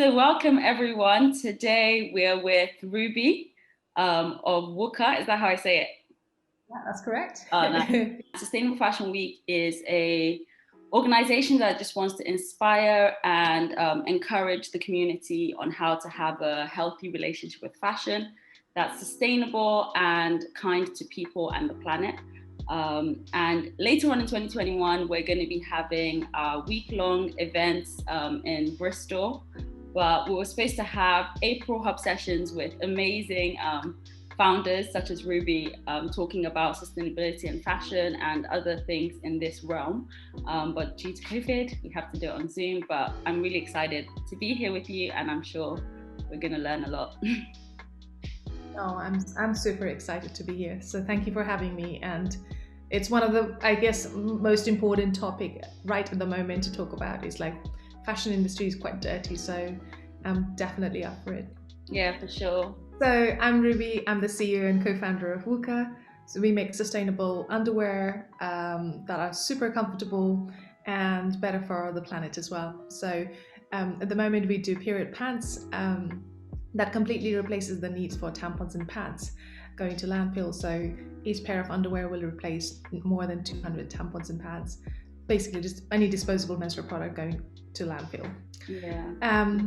So welcome everyone. Today we are with Ruby of WUKA. Is that how I say it? Yeah, that's correct. Nice. Sustainable Fashion Week is a organization that just wants to inspire and encourage the community on how to have a healthy relationship with fashion that's sustainable and kind to people and the planet. And later on in 2021, we're going to be having week-long events in Bristol. But we were supposed to have April hub sessions with amazing founders such as Ruby talking about sustainability and fashion and other things in this realm. But due to COVID, we have to do it on Zoom. But I'm really excited to be here with you, and I'm sure we're going to learn a lot. Oh, I'm super excited to be here. So thank you for having me. And it's one of the, I guess, most important topic right at the moment to talk about is like fashion industry is quite dirty. So I'm definitely up for it. Yeah, for sure. So I'm Ruby. I'm the CEO and co-founder of WUKA. So we make sustainable underwear that are super comfortable and better for the planet as well. So at the moment we do period pants that completely replaces the needs for tampons and pads going to landfill. So each pair of underwear will replace more than 200 tampons and pads. Basically just any disposable menstrual product going to landfill. Yeah.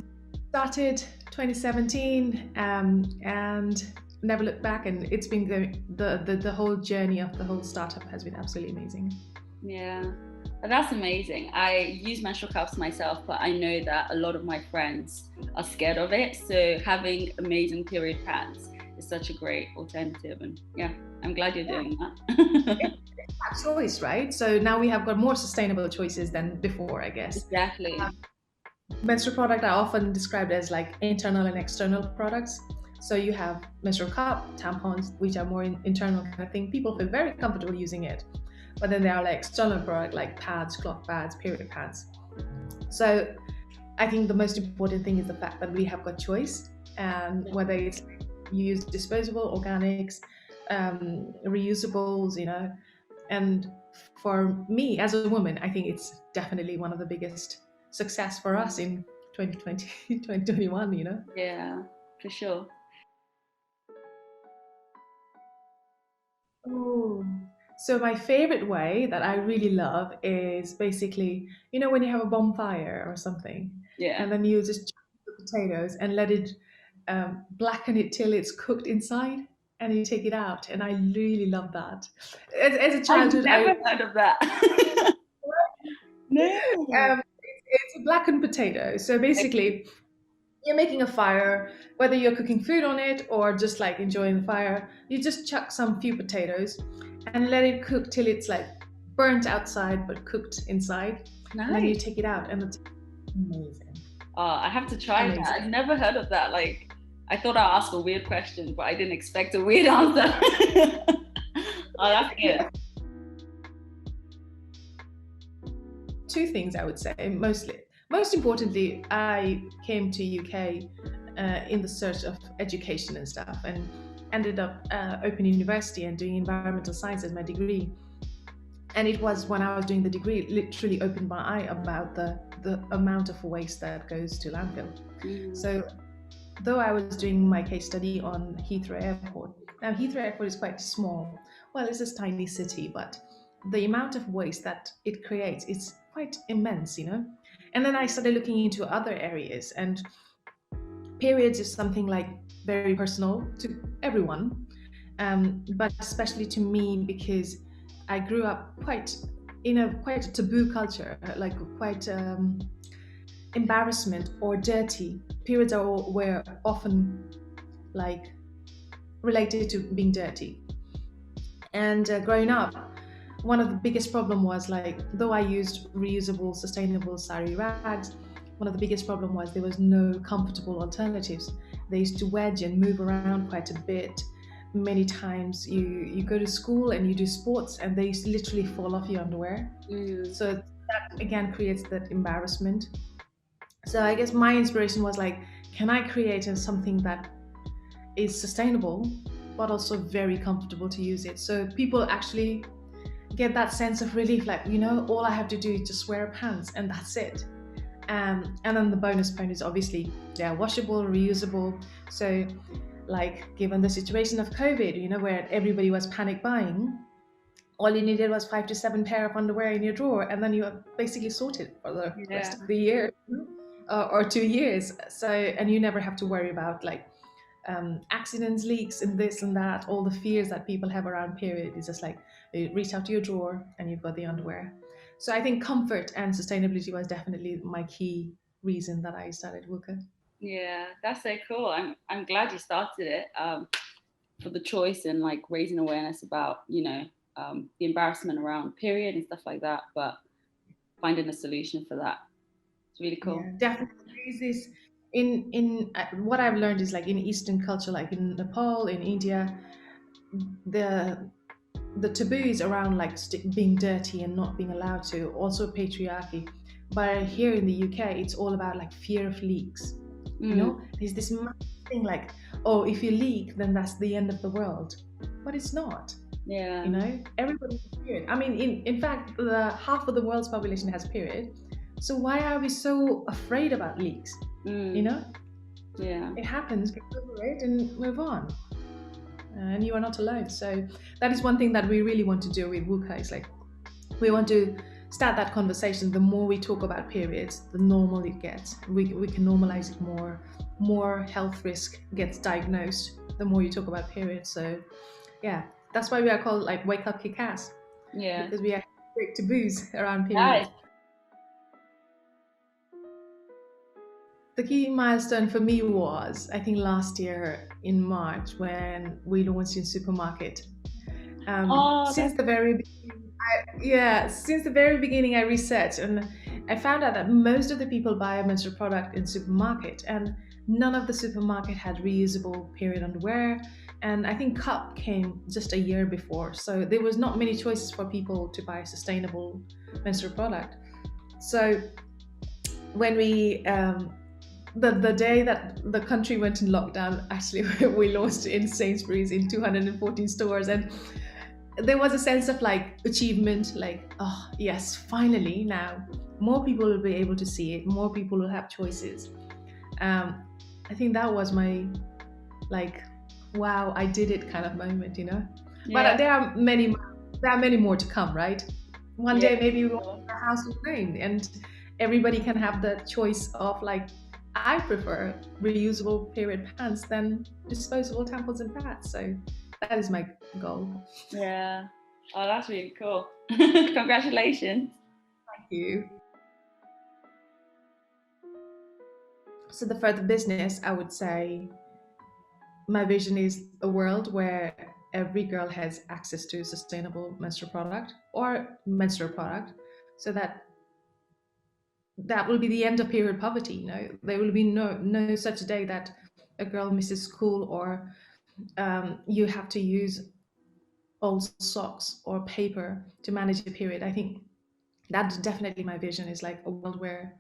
Started 2017 and never looked back, and it's been the whole journey of the whole startup has been absolutely amazing. Yeah, that's amazing. I use menstrual cups myself, but I know that a lot of my friends are scared of it. So having amazing period pads is such a great alternative, and yeah, I'm glad you're doing that. It's that choice, right? So now we have got more sustainable choices than before, I guess. Exactly. Menstrual product are often described as like internal and external products. So you have menstrual cup, tampons, which are more internal kind of thing. People feel very comfortable using it. But then there are like external product like pads, cloth pads, period pads. So I think the most important thing is the fact that we have got choice, and whether it's you use disposable, organics, reusables, and for me as a woman, I think it's definitely one of the biggest success for us in 2020, 2021, Yeah, for sure. Oh, so my favorite way that I really love is basically, when you have a bonfire or something, Yeah. and then you just chop the potatoes and let it blacken it till it's cooked inside, and you take it out. And I really love that. As a I've childhood, never heard of that. No. it's a blackened potato. So basically, you're making a fire, whether you're cooking food on it or just like enjoying the fire, you just chuck some few potatoes and let it cook till it's like burnt outside but cooked inside. Nice. And then you take it out, and it's amazing. I have to try Amazing. that. I've never heard of that. Like, I thought I'd ask a weird question, but I didn't expect a weird answer. Oh, that's good. Two things I would say, mostly. Most importantly, I came to UK in the search of education and stuff, and ended up Open University and doing environmental science as my degree. And it was when I was doing the degree, it literally opened my eye about the amount of waste that goes to landfill. So though I was doing my case study on Heathrow Airport, now Heathrow Airport is quite small. Well, it's a tiny city, but the amount of waste that it creates is quite immense, And then I started looking into other areas, and periods is something like very personal to everyone, but especially to me because I grew up quite a taboo culture, like quite embarrassment or dirty. Periods were often like related to being dirty. And growing up, one of the biggest problem was like, though I used reusable, sustainable sari rags, one of the biggest problem was there was no comfortable alternatives. They used to wedge and move around quite a bit. Many times you go to school and you do sports and they literally fall off your underwear. So that again creates that embarrassment. So I guess my inspiration was like, can I create something that is sustainable but also very comfortable to use it, so people actually get that sense of relief, like, all I have to do is just wear pants and that's it. And then the bonus point is obviously they're washable, reusable. So, like, given the situation of COVID, where everybody was panic buying, all you needed was 5 to 7 pair of underwear in your drawer, and then you are basically sorted for the rest Yeah. of the year, or 2 years. So, and you never have to worry about like accidents, leaks, and this and that. All the fears that people have around period is just like you reach out to your drawer and you've got the underwear. So I think comfort and sustainability was definitely my key reason that I started WUKA. Yeah, that's so cool. I'm glad you started it, for the choice and like raising awareness about, the embarrassment around period and stuff like that, but finding a solution for that. It's really cool. Yeah, definitely. There is this in what I've learned is like in Eastern culture, like in Nepal, in India, the the taboos around like being dirty and not being allowed to, also patriarchy. But here in the UK, it's all about like fear of leaks. Mm, There's this massive thing like, oh, if you leak, then that's the end of the world. But it's not. yeah. Everybody has period. I mean, in fact, the half of the world's population has period. So why are we so afraid about leaks? You Mm, know, yeah. it happens, get over it and move on. And you are not alone. So that is one thing that we really want to do with WUKA. Is like we want to start that conversation. The more we talk about periods, the normal it gets. We can normalize it more. More health risk gets diagnosed. The more you talk about periods. So yeah, that's why we are called like Wake Up Kick Ass, Yeah. because we are break taboos around Nice. periods. The key milestone for me was, I think, last year in March when we launched in supermarket. Oh, Since that's the very yeah, since the very beginning, I researched and I found out that most of the people buy a menstrual product in supermarket, and none of the supermarket had reusable period underwear. And I think cup came just a year before, so there was not many choices for people to buy sustainable menstrual product. So when the day that the country went in lockdown, actually we launched in Sainsbury's in 214 stores, and there was a sense of like achievement, like, oh yes, finally now more people will be able to see it, more people will have choices. um I think that was my like, wow, I did it kind of moment. But yeah. there are many more to come, right? One Yeah. day maybe we For want sure. a house with name, and everybody can have the choice of like, I prefer reusable period pants than disposable tampons and pads. So that is my goal. Yeah. Oh, that's really cool. Congratulations. Thank you. So the further business, I would say my vision is a world where every girl has access to sustainable menstrual product or menstrual product, so that will be the end of period poverty. There will be no such day that a girl misses school, or you have to use old socks or paper to manage a period. I think that's definitely my vision, is like a world where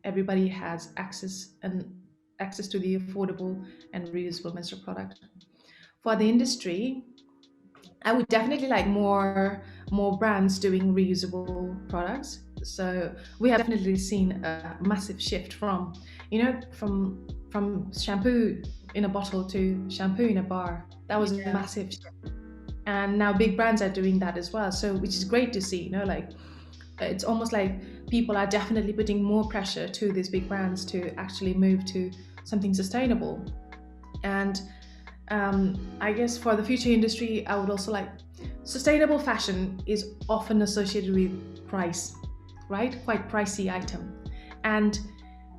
everybody has access to the affordable and reusable menstrual product. For the industry, I would definitely like more brands doing reusable products. So we have definitely seen a massive shift from, from shampoo in a bottle to shampoo in a bar. That was a Yeah. massive shift. And now big brands are doing that as well. So which is great to see, like it's almost like people are definitely putting more pressure to these big brands to actually move to something sustainable. And I guess for the future industry, I would also like, sustainable fashion is often associated with price, right? Quite pricey item, and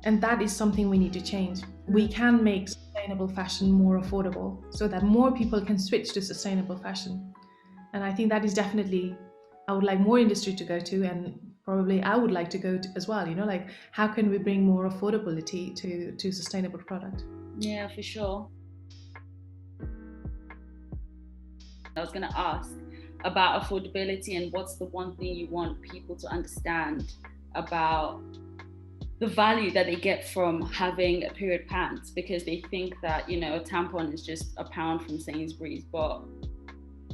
that is something we need to change. We can make sustainable fashion more affordable so that more people can switch to sustainable fashion. And I think that is definitely, I would like more industry to go to, and probably I would like to go to as well. Like how can we bring more affordability to sustainable product? Yeah, for sure. I was going to ask about affordability and what's the one thing you want people to understand about the value that they get from having a period pants, because they think that, a tampon is just a pound from Sainsbury's, but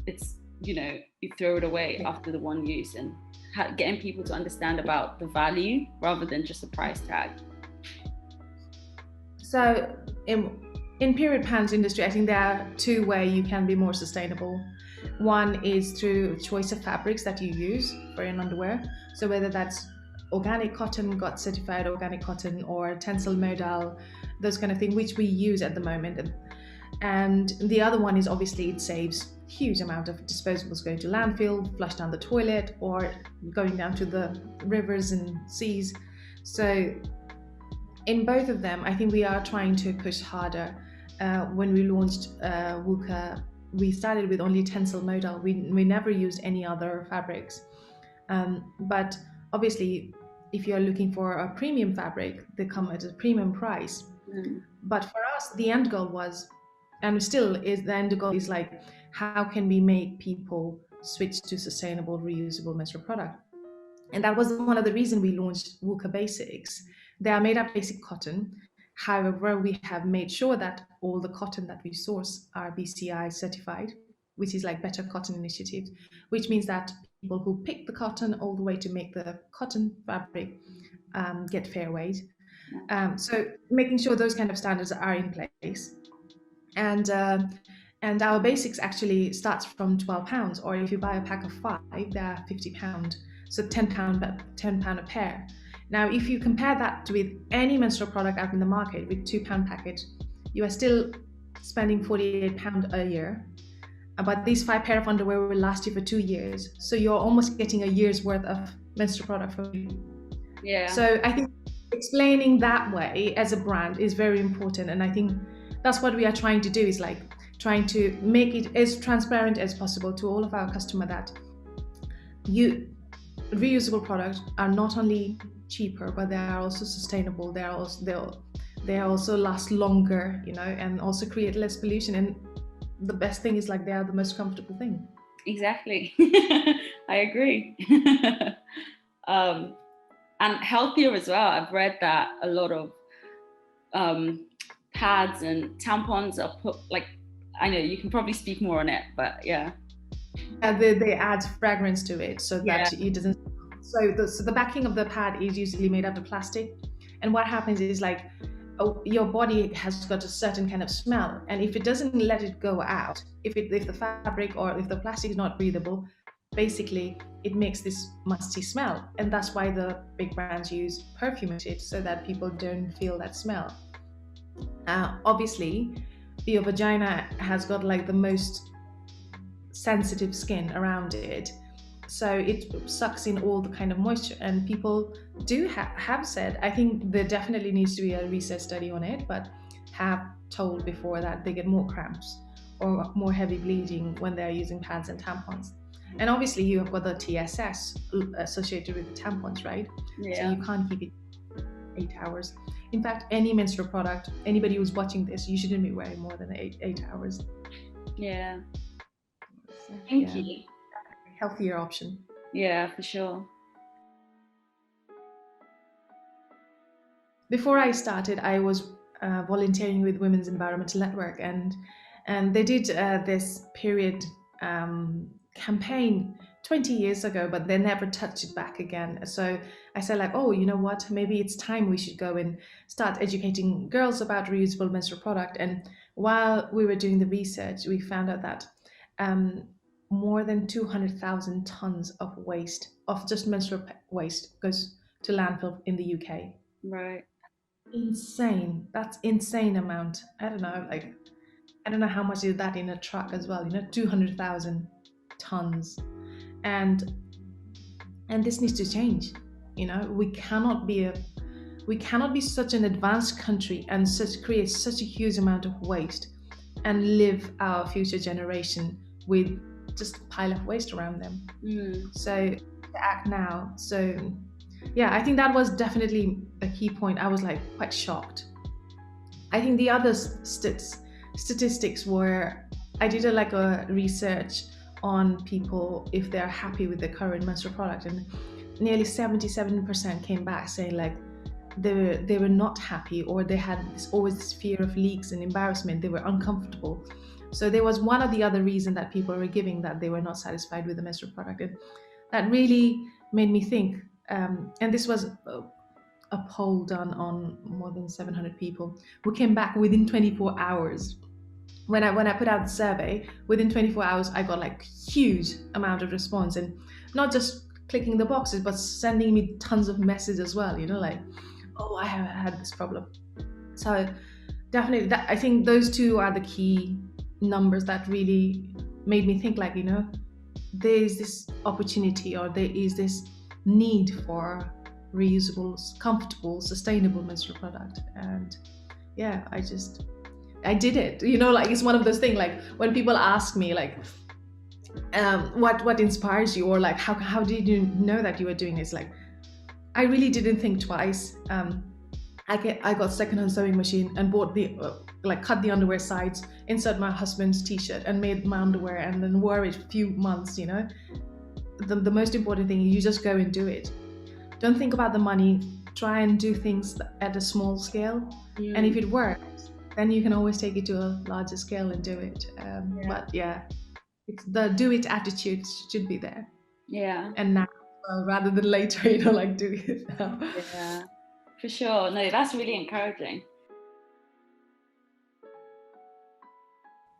it's, you throw it away after the one use. And getting people to understand about the value rather than just a price tag? So in period pants industry, I think there are two ways you can be more sustainable. One is through choice of fabrics that you use for your underwear. So whether that's organic cotton, got certified organic cotton, or tensile modal, those kind of things, which we use at the moment. And the other one is obviously it saves huge amount of disposables going to landfill, flush down the toilet, or going down to the rivers and seas. So in both of them, I think we are trying to push harder. When we launched WUKA, we started with only tensile modal. We never used any other fabrics. But obviously, if you're looking for a premium fabric, they come at a premium price. But for us, the end goal was, and still is, the end goal is like, how can we make people switch to sustainable, reusable menstrual product? And that was one of the reasons we launched WUKA Basics. They are made of basic cotton. However, we have made sure that all the cotton that we source are BCI certified, which is like Better Cotton Initiative, which means that people who pick the cotton all the way to make the cotton fabric get fair wage. So making sure those kind of standards are in place. And our basics actually starts from £12, or if you buy a pack of 5, they're £50. So £10 a pair. Now, if you compare that with any menstrual product out in the market with £2 package, you are still spending £48 a year. But these 5 pair of underwear will last you for 2 years. So you're almost getting a year's worth of menstrual product for you. Yeah. So I think explaining that way as a brand is very important. And I think that's what we are trying to do, is like trying to make it as transparent as possible to all of our customers that reusable products are not only cheaper, but they are also sustainable. They also last longer, and also create less pollution. And the best thing is like they are the most comfortable thing. Exactly. I agree. And healthier as well. I've read that a lot of pads and tampons are put, like, I know you can probably speak more on it, but yeah. They add fragrance to it so that it doesn't. So the backing of the pad is usually made out of plastic, and what happens is like your body has got a certain kind of smell, and if it doesn't let it go out, if the fabric or if the plastic is not breathable, basically it makes this musty smell, and that's why the big brands use perfume in it, so that people don't feel that smell. Obviously, your vagina has got like the most sensitive skin around it, so it sucks in all the kind of moisture, and people do have said, I think there definitely needs to be a research study on it, but have told before that they get more cramps or more heavy bleeding when they're using pads and tampons. And obviously you have got the TSS associated with the tampons, right? Yeah. So you can't keep it 8 hours. In fact, any menstrual product, anybody who's watching this, you shouldn't be wearing more than 8 hours. Yeah. Thank you. Healthier option. Yeah, for sure. Before I started, I was volunteering with Women's Environmental Network, and they did this period campaign 20 years ago, but they never touched it back again. So I said like, oh, you know what, maybe it's time we should go and start educating girls about reusable menstrual product. And while we were doing the research, we found out that more than 200,000 tons of waste, of just menstrual waste, goes to landfill in the UK. Right. Insane. That's insane amount. I don't know how much is that in a truck as well, 200,000 tons. And this needs to change. We cannot be such an advanced country and create such a huge amount of waste and live our future generation with just a pile of waste around them. So to act now. So yeah, I think that was definitely a key point. I was like quite shocked. I think the other statistics were, I did a research on people if they're happy with the current menstrual product, and nearly 77% came back saying like they were not happy, or they had always this fear of leaks and embarrassment. They were uncomfortable. So there was one of the other reason that people were giving that they were not satisfied with the menstrual product, and that really made me think. And this was a poll done on more than 700 people who came back within 24 hours. When I put out the survey, within 24 hours, I got like huge amount of response, and not just clicking the boxes, but sending me tons of messages as well. Like, oh, I have had this problem. So definitely, I think those two are the key numbers that really made me think, like, there is this opportunity, or there is this need for reusable, comfortable, sustainable menstrual product. And yeah, I did it. Like, it's one of those things, like when people ask me, like, what inspires you, or like, how did you know that you were doing this? Like, I really didn't think twice. I got secondhand sewing machine and bought cut the underwear sides, insert my husband's t-shirt, and made my underwear, and then wore it a few months. The most important thing is you just go and do it. Don't think about the money. Try and do things at a small scale, and if it works, then you can always take it to a larger scale and do it. But yeah, it's the do it attitude should be there. Yeah. And now, rather than later, like, do it now. Yeah, for sure. No, that's really encouraging.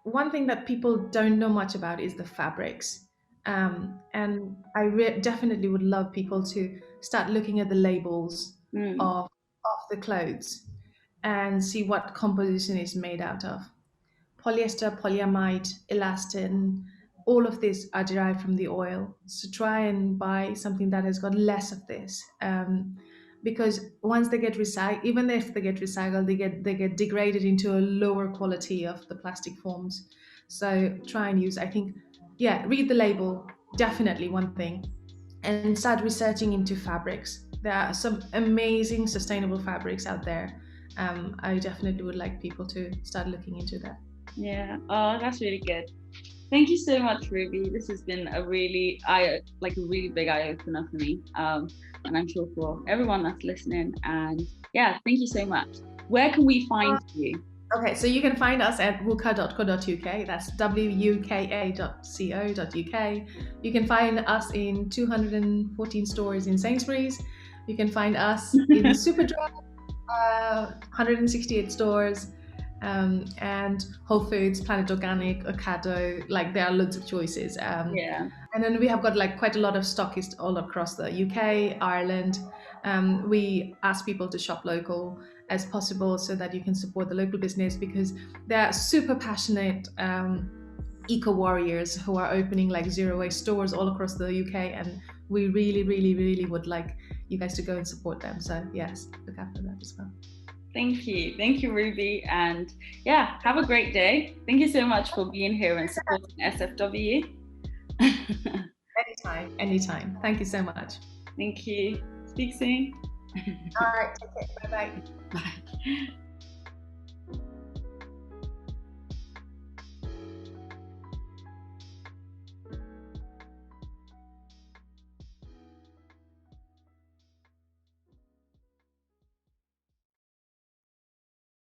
One thing that people don't know much about is the fabrics. And I definitely would love people to start looking at the labels of the clothes and see what composition is made out of. Polyester, polyamide, elastin, all of these are derived from the oil. So try and buy something that has got less of this. Because once they get recycled, even if they get recycled, they get degraded into a lower quality of the plastic forms. So try and use, I think, yeah, read the label, definitely one thing, and start researching into fabrics. There are some amazing sustainable fabrics out there. I definitely would like people to start looking into that. Yeah. Oh, that's really good. Thank you so much, Ruby. This has been a really big eye opener for me, and I'm sure for everyone that's listening. And yeah, thank you so much. Where can we find you? Okay, so you can find us at wuka.co.uk. That's wuka.co.uk. You can find us in 214 stores in Sainsbury's. You can find us in Superdry, 168 stores. And Whole Foods, Planet Organic, Ocado, like there are loads of choices. Yeah. And then we have got like quite a lot of stockists all across the UK, Ireland. We ask people to shop local as possible so that you can support the local business, because they're super passionate eco warriors who are opening like zero waste stores all across the UK, and we really, really, really would like you guys to go and support them. So yes, look after that as well. Thank you, Ruby, and yeah, have a great day. Thank you so much for being here and supporting SFW. Anytime. Thank you so much. Thank you. Speak soon. All right, take care. Bye-bye. Bye.